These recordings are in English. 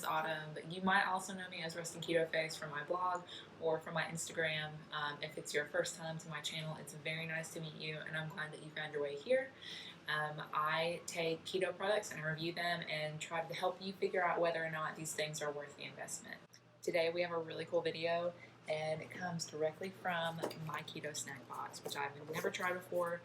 is Autumn, but you might also know me as Resting Keto Face from my blog or from my Instagram. If it's your first time to my channel, it's very nice to meet you, and I'm glad that you found your way here. I take keto products and I review them and try to help you figure out whether or not these things are worth the investment. Today we have a really cool video, and it comes directly from my Keto Snack Box, which I've never tried before.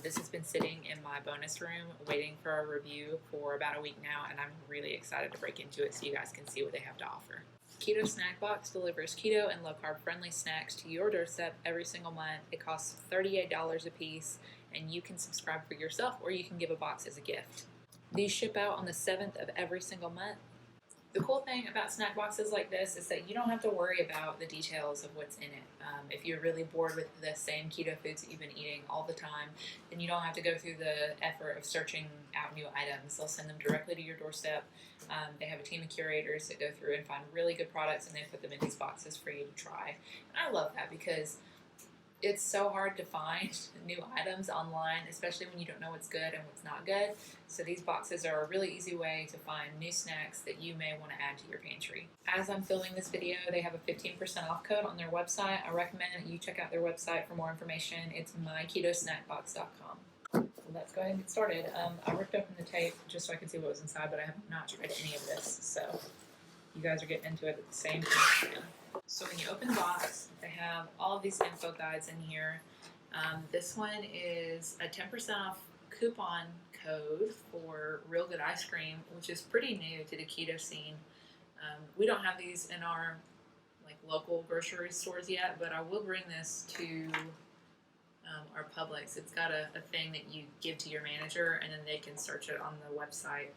This has been sitting in my bonus room waiting for a review for about a week now, and I'm really excited to break into it so you guys can see what they have to offer. Keto Snack Box delivers keto and low-carb friendly snacks to your doorstep every single month. It costs $38 a piece, and you can subscribe for yourself or you can give a box as a gift. These ship out on the 7th of every single month. The cool thing about snack boxes like this is that you don't have to worry about the details of what's in it. If you're really bored with the same keto foods that you've been eating all the time, then you don't have to go through the effort of searching out new items. They'll send them directly to your doorstep. They have a team of curators that go through and find really good products, and they put them in these boxes for you to try. And I love that because it's so hard to find new items online, especially when you don't know what's good and what's not good. So these boxes are a really easy way to find new snacks that you may want to add to your pantry. As I'm filming this video, they have a 15% off code on their website. I recommend that you check out their website for more information. It's myketosnackbox.com. Let's go ahead and get started. I ripped open the tape just so I can see what was inside, but I have not tried any of this. So you guys are getting into it at the same time. So when you open the box, they have all of these info guides in here. This one is a 10% off coupon code for Real Good Ice Cream, which is pretty new to the keto scene. We don't have these in our local grocery stores yet, but I will bring this to our Publix. It's got a thing that you give to your manager, and then they can search it on the website.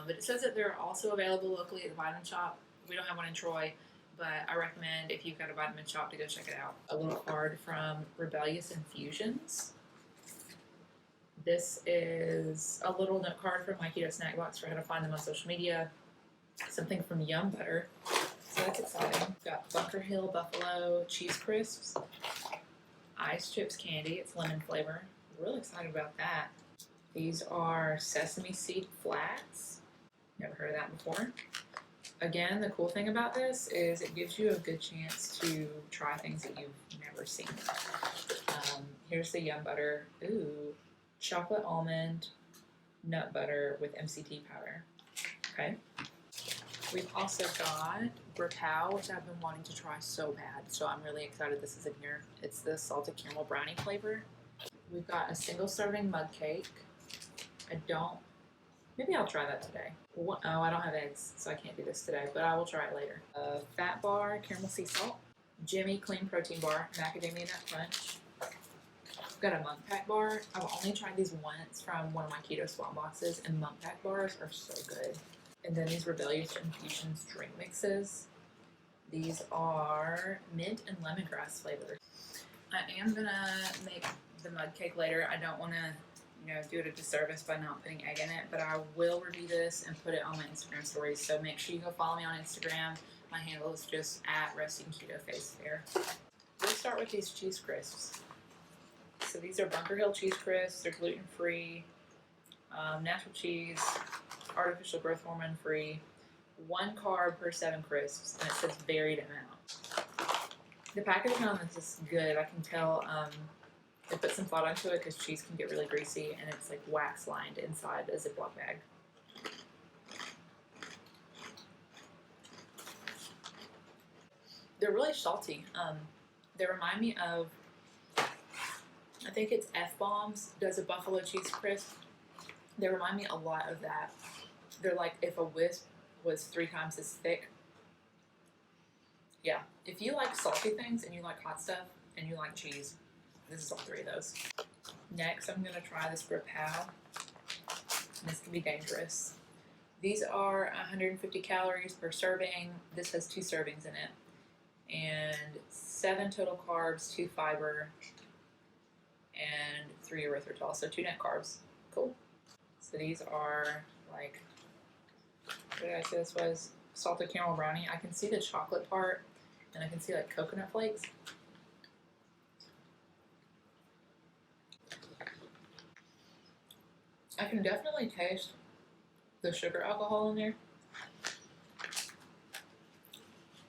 But it says that they're also available locally at the Vitamin Shop. We don't have one in Troy, but I recommend if you've got a Vitamin Shop to go check it out. A little card from Rebellious Infusions. This is a little note card from my Keto Snack Box for how to find them on social media. Something from Yum Butter, so that's exciting. We've got Bunker Hill Buffalo Cheese Crisps, Ice Chips Candy, it's lemon flavor. I'm really excited about that. These are Sesame Seed Flats. Never heard of that before. Again, the cool thing about this is it gives you a good chance to try things that you've never seen. Here's the Yum Butter. Ooh, chocolate almond nut butter with MCT powder. Okay. We've also got Grapow, which I've been wanting to try so bad, so I'm really excited this is in here. It's the salted caramel brownie flavor. We've got a single serving mug cake. Maybe I'll try that today. Oh, I don't have eggs, so I can't do this today, but I will try it later. Fat bar, caramel sea salt. Jimmy clean protein bar, macadamia nut crunch. I've got a mug pack bar. I've only tried these once from one of my keto swap boxes, and mug pack bars are so good. And then these Rebellious Infusions drink mixes. These are mint and lemongrass flavored. I am gonna make the mud cake later. I don't want to do it a disservice by not putting egg in it, but I will review this and put it on my Instagram stories, so make sure you go follow me on Instagram. My handle is just @RestingKetoFace there. We'll start with these cheese crisps. So these are Bunker Hill cheese crisps. They're gluten-free, natural cheese, artificial growth hormone free, 1 carb per 7 crisps, and it says varied amount. The packaging on this is good. I can tell they put some thought into it because cheese can get really greasy, and it's like wax lined inside a Ziploc bag. They're really salty. They remind me of, I think it's F-Bombs does a buffalo cheese crisp. They remind me a lot of that. They're like if a Wisp was 3 times as thick. Yeah, if you like salty things and you like hot stuff and you like cheese, this is all 3 of those. Next, I'm going to try this Grapow. This can be dangerous. These are 150 calories per serving. This has 2 servings in it. And 7 total carbs, 2 fiber, and 3 erythritol. So 2 net carbs. Cool. So these are like, what did I say this was? Salted caramel brownie. I can see the chocolate part, and I can see like coconut flakes. I can definitely taste the sugar alcohol in there.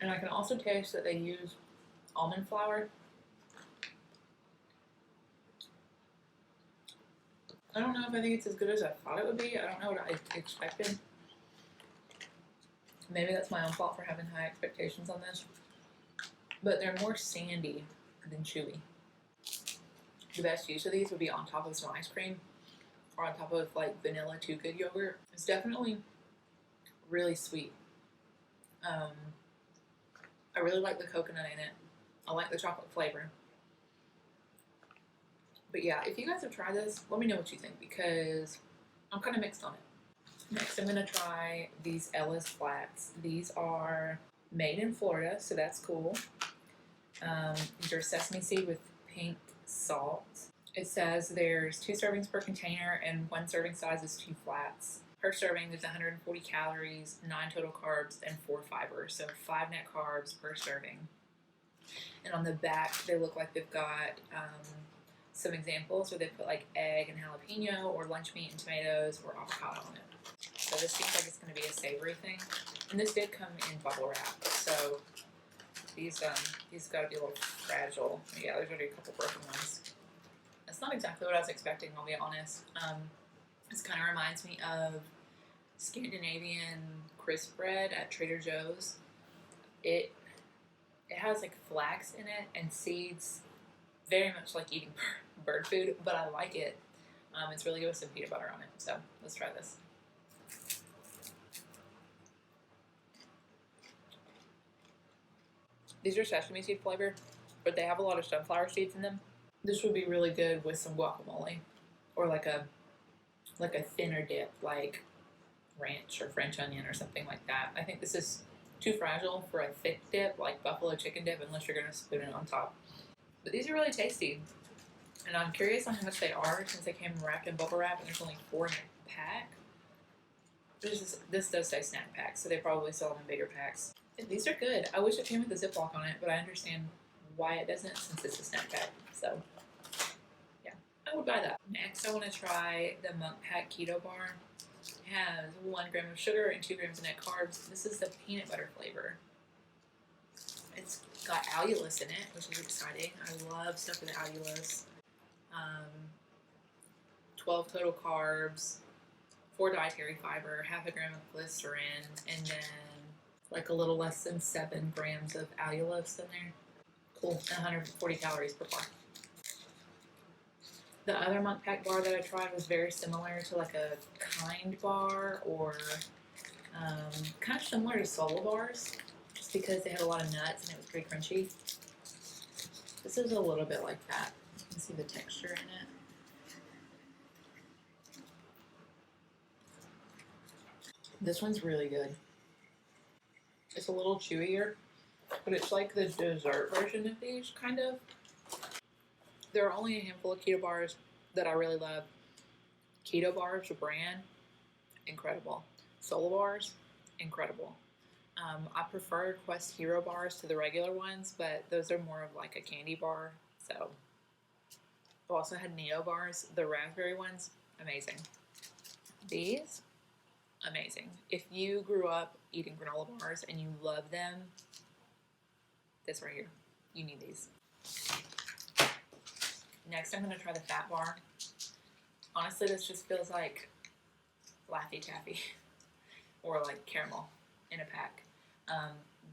And I can also taste that they use almond flour. I don't know if I think it's as good as I thought it would be. I don't know what I expected. Maybe that's my own fault for having high expectations on this. But they're more sandy than chewy. The best use of these would be on top of some ice cream or on top of like vanilla Too Good yogurt. It's definitely really sweet. I really like the coconut in it. I like the chocolate flavor. But yeah, if you guys have tried this, let me know what you think because I'm kind of mixed on it. Next, I'm going to try these Ella's Flats. These are made in Florida, so that's cool. These are sesame seed with pink salt. It says there's 2 servings per container and 1 serving size is 2 flats. Per serving, there's 140 calories, 9 total carbs, and 4 fibers. So 5 net carbs per serving. And on the back, they look like they've got some examples where they put like egg and jalapeno or lunch meat and tomatoes or avocado on it. So this seems like it's going to be a savory thing. And this did come in bubble wrap. So these got to be a little fragile. Yeah, there's already a couple broken ones. That's not exactly what I was expecting, I'll be honest. This kind of reminds me of Scandinavian crisp bread at Trader Joe's. It has like flax in it and seeds, very much like eating bird food, but I like it. It's really good with some peanut butter on it, so let's try this. These are sesame seed flavored, but they have a lot of sunflower seeds in them. This would be really good with some guacamole or like a thinner dip like ranch or French onion or something like that. I think this is too fragile for a thick dip like buffalo chicken dip unless you're going to spoon it on top. But these are really tasty. And I'm curious on how much they are since they came wrapped in bubble wrap and there's only 4 in a pack. This does say snack pack, so they probably sell them in bigger packs. And these are good. I wish it came with a Ziploc on it, but I understand why it doesn't since it's a snack pack. So yeah, I would buy that. Next, I want to try the Monk Pack Keto Bar. It has 1 gram of sugar and 2 grams of net carbs. This is the peanut butter flavor. It's got allulose in it, which is exciting. I love stuff with allulose. 12 total carbs, 4 dietary fiber, half a gram of glycerin, and then like a little less than 7 grams of allulose in there. Cool, 140 calories per bar. The other Monk Pack bar that I tried was very similar to like a Kind bar or kind of similar to Solo bars, just because they had a lot of nuts and it was pretty crunchy. This is a little bit like that. You can see the texture in it. This one's really good. It's a little chewier, but it's like the dessert version of these, kind of. There are only a handful of keto bars that I really love. Keto bars, a brand, incredible. Solo bars, incredible. I prefer Quest Hero bars to the regular ones, but those are more of like a candy bar. So I've also had Neo bars, the raspberry ones, amazing. These, amazing. If you grew up eating granola bars and you love them, this right here, you need these. Next, I'm going to try the fat bar. Honestly, this just feels like Laffy Taffy or like caramel in a pack.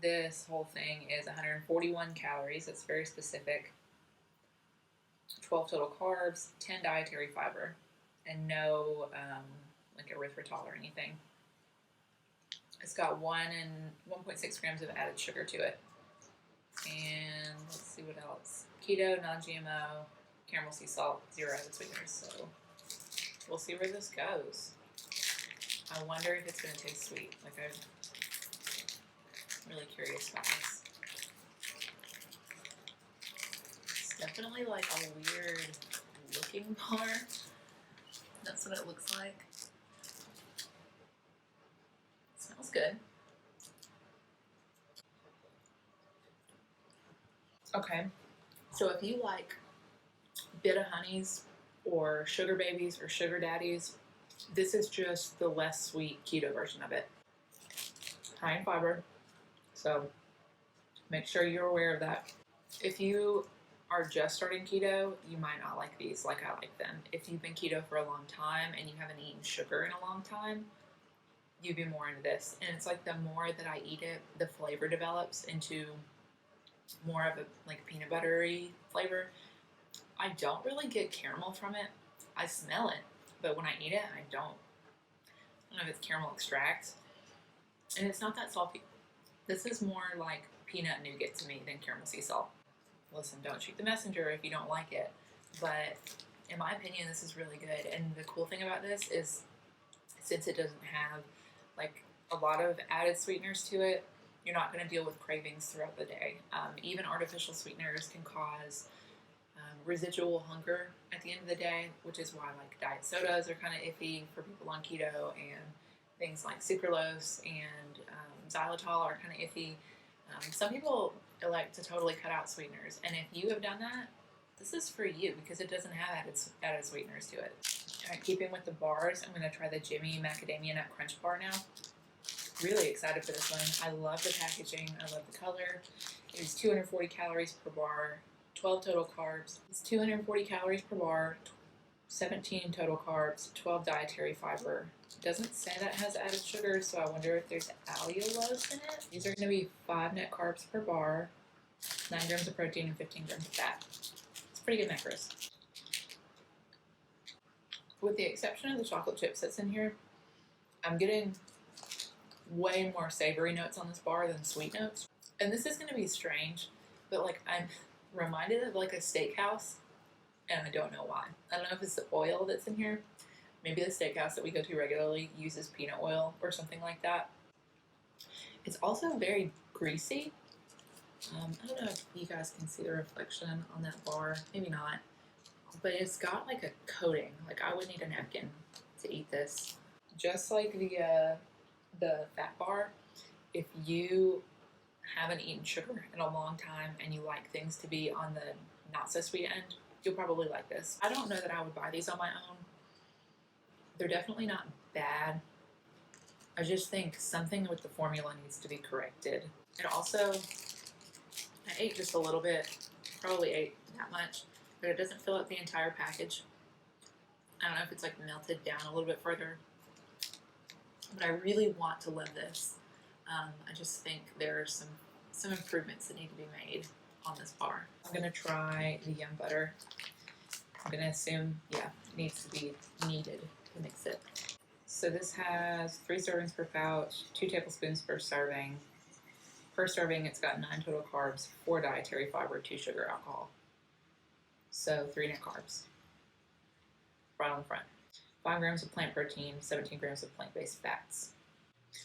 This whole thing is 141 calories. That's very specific. 12 total carbs, 10 dietary fiber, and no like erythritol or anything. It's got 1.6 grams of added sugar to it. And let's see what else. Keto, non-GMO, caramel sea salt, 0 added sweeteners. So we'll see where this goes. I wonder if it's going to taste sweet. Like, I'm really curious about this. It's definitely like a weird looking bar. That's what it looks like. It smells good. Okay, so if you like Bit of Honeys or Sugar Babies or Sugar Daddies, this is just the less sweet keto version of it. High in fiber, so Make sure you're aware of that. If you are just starting keto, you might not like these like I like them. If you've been keto for a long time and you haven't eaten sugar in a long time, you'd be more into this. And it's like the more that I eat it, the flavor develops into more of a like peanut buttery flavor. I don't really get caramel from it. I smell it, but when I eat it, I don't. I don't know if it's caramel extract. And it's not that salty. This is more like peanut nougat to me than caramel sea salt. Listen, don't shoot the messenger if you don't like it. But in my opinion, this is really good. And the cool thing about this is since it doesn't have like a lot of added sweeteners to it, you're not going to deal with cravings throughout the day. Even artificial sweeteners can cause residual hunger at the end of the day, which is why like diet sodas are kind of iffy for people on keto, and things like sucralose and xylitol are kind of iffy. Some people elect to totally cut out sweeteners, and if you have done that, this is for you because it doesn't have added sweeteners to it. All right, keeping with the bars, I'm going to try the Jimmy Macadamia Nut Crunch Bar now. Really excited for this one. I love the packaging. I love the color. It is 240 calories per bar, 12 total carbs. It's 240 calories per bar, 17 total carbs, 12 dietary fiber. It doesn't say that it has added sugar, so I wonder if there's allulose in it. These are going to be 5 net carbs per bar, 9 grams of protein, and 15 grams of fat. It's pretty good macros. With the exception of the chocolate chips that's in here, I'm getting way more savory notes on this bar than sweet notes. And this is going to be strange, but like I'm reminded of like a steakhouse, and I don't know why. I don't know if it's the oil that's in here. Maybe the steakhouse that we go to regularly uses peanut oil or something like that. It's also very greasy. I don't know if you guys can see the reflection on that bar. Maybe not. But it's got like a coating. Like I would need a napkin to eat this. Just like the fat bar, if you haven't eaten sugar in a long time and you like things to be on the not so sweet end, you'll probably like this. I don't know that I would buy these on my own. They're definitely not bad. I just think something with the formula needs to be corrected. And also, I ate just a little bit, probably ate that much, but it doesn't fill up the entire package. I don't know if it's like melted down a little bit further, but I really want to love this. I just think there are some improvements that need to be made on this bar. I'm gonna try the Yum Butter. I'm gonna assume, yeah, it needs to be kneaded to mix it. So this has 3 servings per pouch, 2 tablespoons per serving. Per serving, it's got 9 total carbs, 4 dietary fiber, 2 sugar, alcohol. So 3 net carbs. Right on the front. 5 grams of plant protein, 17 grams of plant-based fats.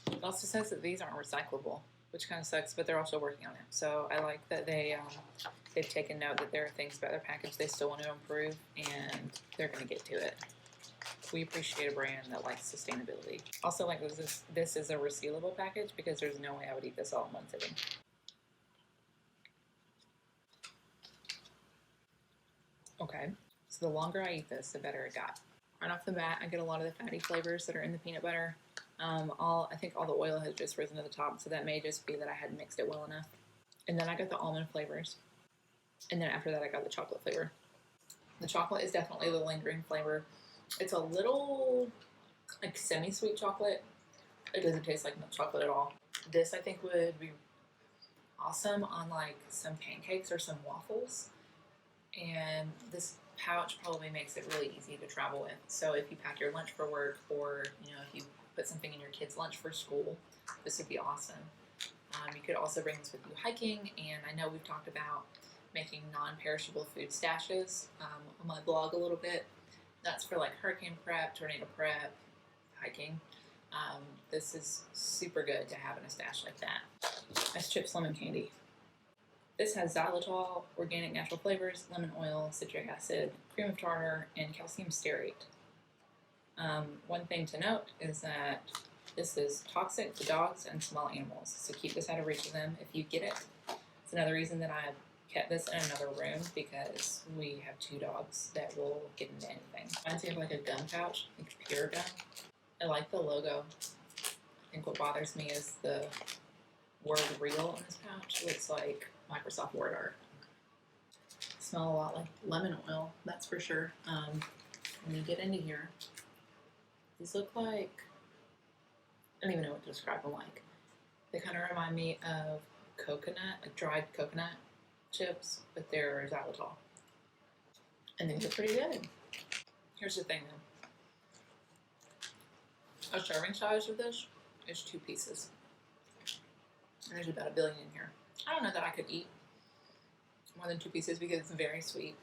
It also says that these aren't recyclable, which kind of sucks, but they're also working on it. So I like that they've taken note that there are things about their package they still want to improve, and they're going to get to it. We appreciate a brand that likes sustainability. Also, like this is a resealable package because there's no way I would eat this all in one sitting. Okay, so the longer I eat this, the better it got. Right off the bat, I get a lot of the fatty flavors that are in the peanut butter. I think all the oil has just risen to the top, so that may just be that I hadn't mixed it well enough. And then I got the almond flavors. And then after that, I got the chocolate flavor. The chocolate is definitely the lingering flavor. It's a little like semi-sweet chocolate. It doesn't taste like milk chocolate at all. This I think would be awesome on like some pancakes or some waffles. And this pouch probably makes it really easy to travel with. So if you pack your lunch for work, or if you put something in your kid's lunch for school, this would be awesome. You could also bring this with you hiking, and I know we've talked about making non-perishable food stashes on my blog a little bit. That's for like hurricane prep, tornado prep, hiking. This is super good to have in a stash like that. Ice Chips Lemon Candy. This has xylitol, organic natural flavors, lemon oil, citric acid, cream of tartar, and calcium stearate. One thing to note is that this is toxic to dogs and small animals, so keep this out of reach of them if you get it. It's another reason that I kept this in another room, because we have 2 dogs that will get into anything. Reminds me of like a gum pouch, like pure gum. I like the logo. I think what bothers me is the word real in this pouch. It looks like Microsoft Word art. Smell a lot like lemon oil, that's for sure. When you get into here, these look like, I don't even know what to describe them like. They kind of remind me of coconut, like dried coconut chips, but they're xylitol. And these are pretty good. Here's the thing though. A serving size of this is 2 pieces. And there's about 1 billion in here. I don't know that I could eat more than 2 pieces because it's very sweet.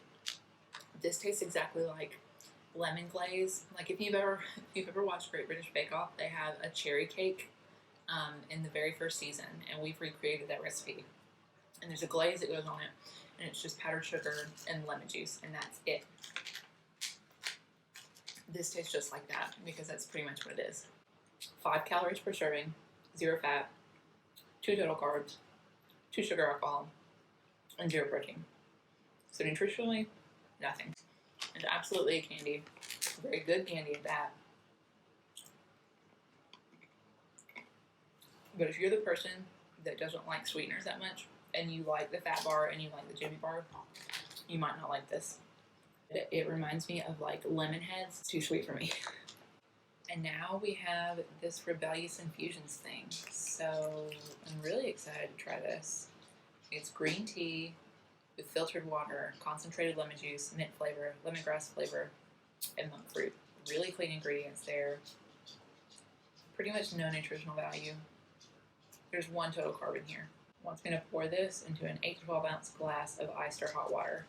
This tastes exactly like lemon glaze. Like if you've ever watched Great British Bake Off, they have a cherry cake in the very first season, and we've recreated that recipe. And there's a glaze that goes on it, and it's just powdered sugar and lemon juice, and that's it. This tastes just like that because that's pretty much what it is. 5 calories per serving, 0 fat, 2 total carbs, 2 sugar alcohol, and 0 protein. So nutritionally, nothing. It's absolutely a candy. Very good candy at that. But if you're the person that doesn't like sweeteners that much, and you like the fat bar and you like the Jimmy bar, you might not like this. It reminds me of like lemon heads. It's too sweet for me. And now we have this Rebellious Infusions thing. So I'm really excited to try this. It's green tea with filtered water, concentrated lemon juice, mint flavor, lemongrass flavor, and monk fruit. Really clean ingredients there. Pretty much no nutritional value. There's 1 total carb in here. I'm going to pour this into an 8 to 12 ounce glass of iced or hot water.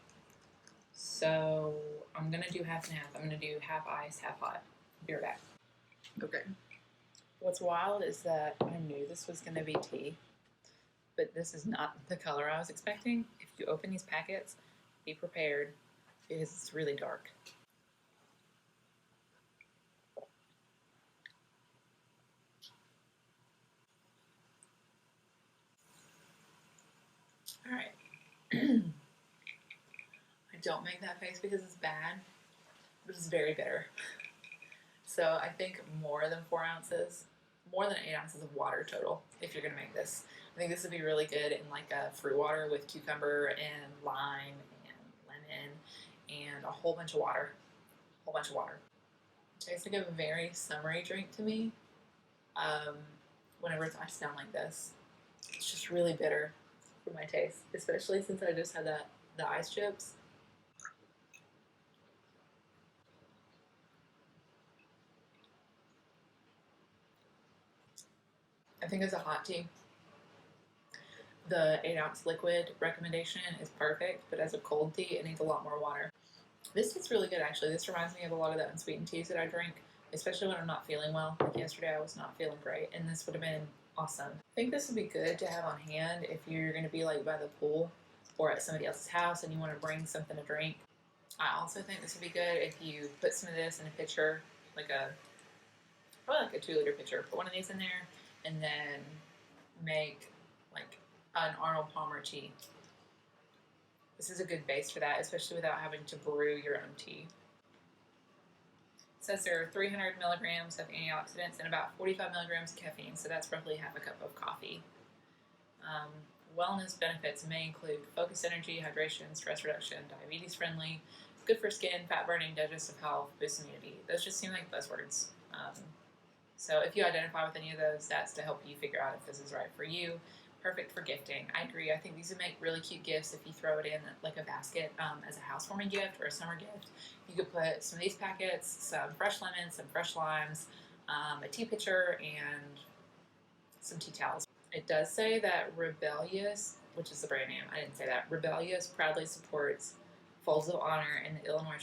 So I'm going to do half and half. I'm going to do half ice, half hot. Be right back. Okay. What's wild is that I knew this was going to be tea, but this is not the color I was expecting. If you open these packets, be prepared because it's really dark. All right. I don't make that face because it's bad, but it's very bitter. So I think more than 4 ounces, more than 8 ounces of water total if you're gonna make this. I think this would be really good in like a fruit water with cucumber and lime and lemon and a whole bunch of water. It tastes like a very summery drink to me. Whenever it's iced down like this, it's just really bitter for my taste, especially since I just had the ice chips. I think as a hot tea, the 8 ounce liquid recommendation is perfect, but as a cold tea, it needs a lot more water. This tastes really good actually. This reminds me of a lot of the unsweetened teas that I drink, especially when I'm not feeling well. Like yesterday I was not feeling great, and this would have been awesome. I think this would be good to have on hand if you're going to be like by the pool or at somebody else's house and you want to bring something to drink. I also think this would be good if you put some of this in a pitcher, probably like a 2-liter pitcher. Put one of these in there and then make like an Arnold Palmer tea. This is a good base for that, especially without having to brew your own tea. It says there are 300 milligrams of antioxidants and about 45 milligrams of caffeine, so that's roughly half a cup of coffee. Wellness benefits may include focused energy, hydration, stress reduction, diabetes friendly, good for skin, fat burning, digestive health, boost immunity. Those just seem like buzzwords. So if you identify with any of those, that's to help you figure out if this is right for you. Perfect for gifting. I agree. I think these would make really cute gifts if you throw it in like a basket as a housewarming gift or a summer gift. You could put some of these packets, some fresh lemons, some fresh limes, a tea pitcher, and some tea towels. It does say that Rebellious, which is the brand name, I didn't say that, Rebellious proudly supports Folds of Honor and the Illinois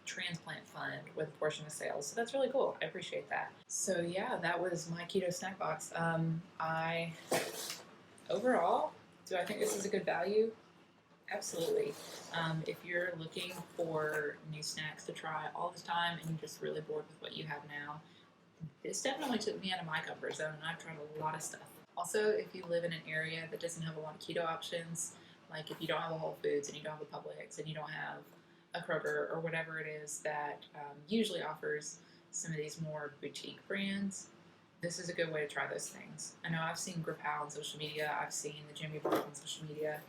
Transplant Fund with a portion of sales. So that's really cool. I appreciate that. So yeah, that was my Keto Snack Box. Overall, do I think this is a good value? Absolutely. If you're looking for new snacks to try all the time and you're just really bored with what you have now, this definitely took me out of my comfort zone, and I've tried a lot of stuff. Also, if you live in an area that doesn't have a lot of keto options, like if you don't have a Whole Foods and you don't have a Publix and you don't have a Kroger or whatever it is that usually offers some of these more boutique brands, this is a good way to try those things. I know I've seen Grapal on social media, I've seen the Jimmy Bar on social media,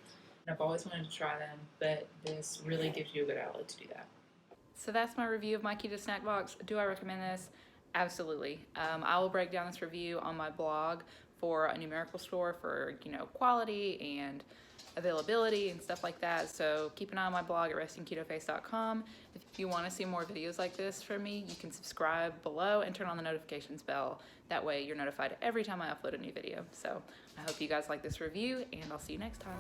and I've always wanted to try them, but this really gives you a good outlet to do that. So that's my review of my Keto Snack Box. Do I recommend this? Absolutely. I will break down this review on my blog for a numerical score for, quality and availability and stuff like that. So keep an eye on my blog at restingketoface.com. If you want to see more videos like this from me, you can subscribe below and turn on the notifications bell. That way you're notified every time I upload a new video. So I hope you guys like this review, and I'll see you next time.